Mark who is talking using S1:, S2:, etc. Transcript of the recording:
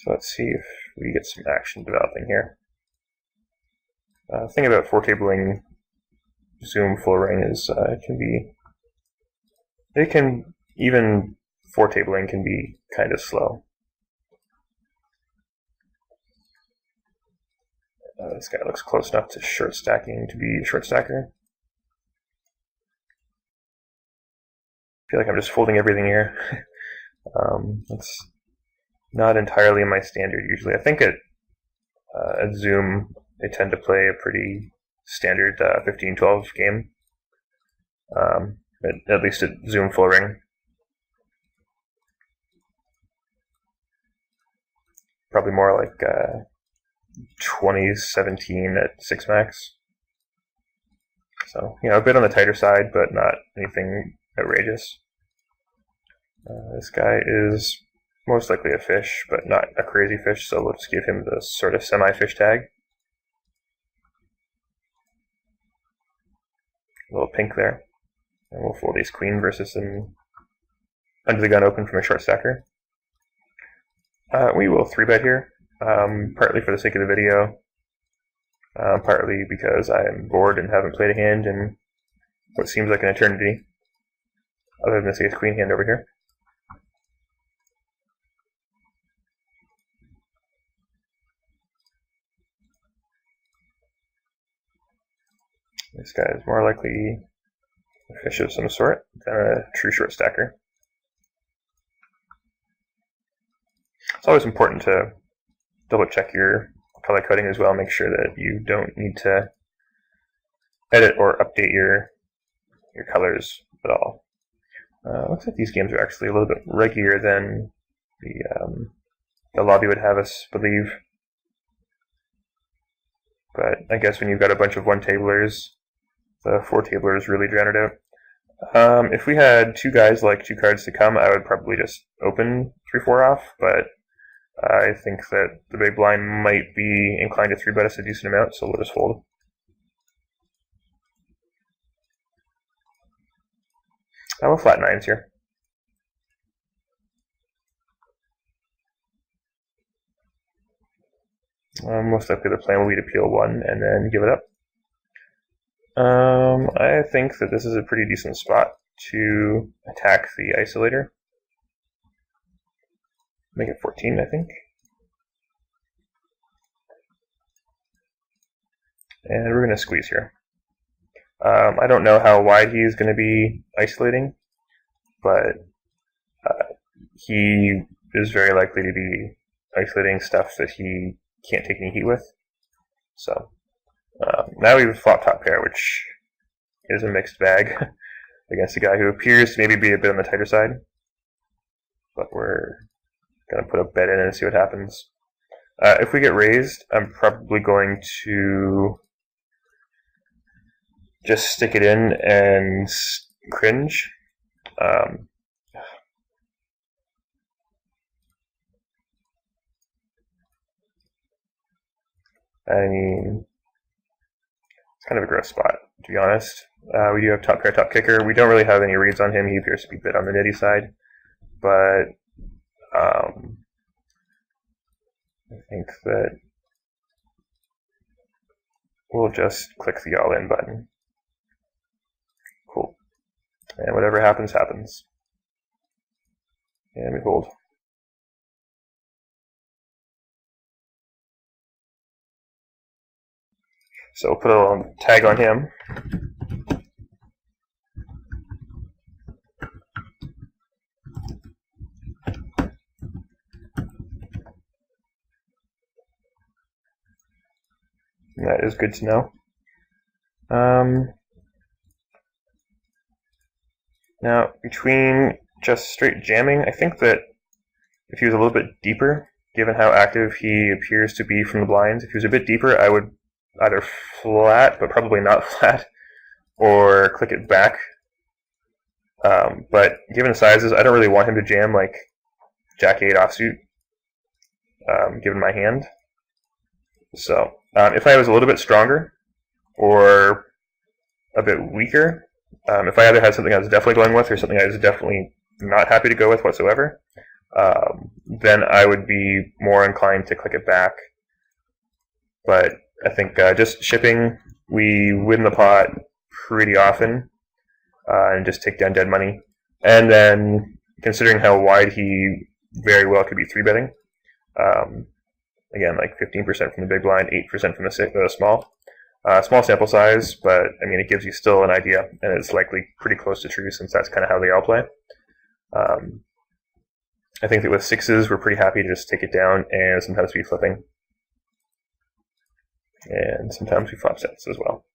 S1: So let's see if we get some action developing here. The thing about four tabling zoom full ring is even four tabling can be kind of slow. This guy looks close enough to short stacking to be a short stacker. I feel like I'm just folding everything here. It's not entirely my standard usually. I think at Zoom they tend to play a pretty standard 15-12 game, at least at Zoom full ring. Probably more like 2017 at 6 max. So, a bit on the tighter side, but not anything outrageous. This guy is most likely a fish, but not a crazy fish, so we'll just give him the sort of semi-fish tag. A little pink there. And we'll fold ace queen versus an under the gun open from a short stacker. We will 3-bet here, partly for the sake of the video, partly because I'm bored and haven't played a hand in what seems like an eternity, other than this ace queen hand over here. This guy is more likely a fish of some sort than a true short stacker. It's always important to double check your color coding as well, make sure that you don't need to edit or update your colors at all. Looks like these games are actually a little bit reggier than the lobby would have us believe. But I guess when you've got a bunch of one-tablers, the four-tablers really drown it out. If we had two guys like two cards to come, I would probably just open 3-4 off, but I think that the big blind might be inclined to 3-bet us a decent amount, so we'll just fold. We'll flat nines here. Most likely the plan will be to peel one and then give it up. I think that this is a pretty decent spot to attack the isolator. Make it 14, I think. And we're going to squeeze here. I don't know how wide he's going to be isolating, but he is very likely to be isolating stuff that he can't take any heat with. So now we've flop top pair, which is a mixed bag against a guy who appears to maybe be a bit on the tighter side. But we're going to put a bet in and see what happens. If we get raised, I'm probably going to just stick it in and cringe. I mean, it's kind of a gross spot, to be honest. We do have top pair, top kicker. We don't really have any reads on him. He appears to be a bit on the nitty side. But I think that we'll just click the all-in button. Cool. And whatever happens, happens. And we hold. So we'll put a little tag on him. And that is good to know. Now, between just straight jamming, I think that if he was a little bit deeper, given how active he appears to be from the blinds, if he was a bit deeper, I would either flat, but probably not flat, or click it back. But given the sizes, I don't really want him to jam like Jack-8 offsuit, given my hand. So, if I was a little bit stronger, or a bit weaker, if I either had something I was definitely going with, or something I was definitely not happy to go with whatsoever, then I would be more inclined to click it back. But I think just shipping, we win the pot pretty often and just take down dead money. And then, considering how wide he very well could be 3-betting, again, like 15% from the big blind, 8% from the small. Small sample size, but I mean, it gives you still an idea, and it's likely pretty close to true since that's kind of how they all play. I think that with 6s, we're pretty happy to just take it down and sometimes be flipping. And sometimes we flop sets as well.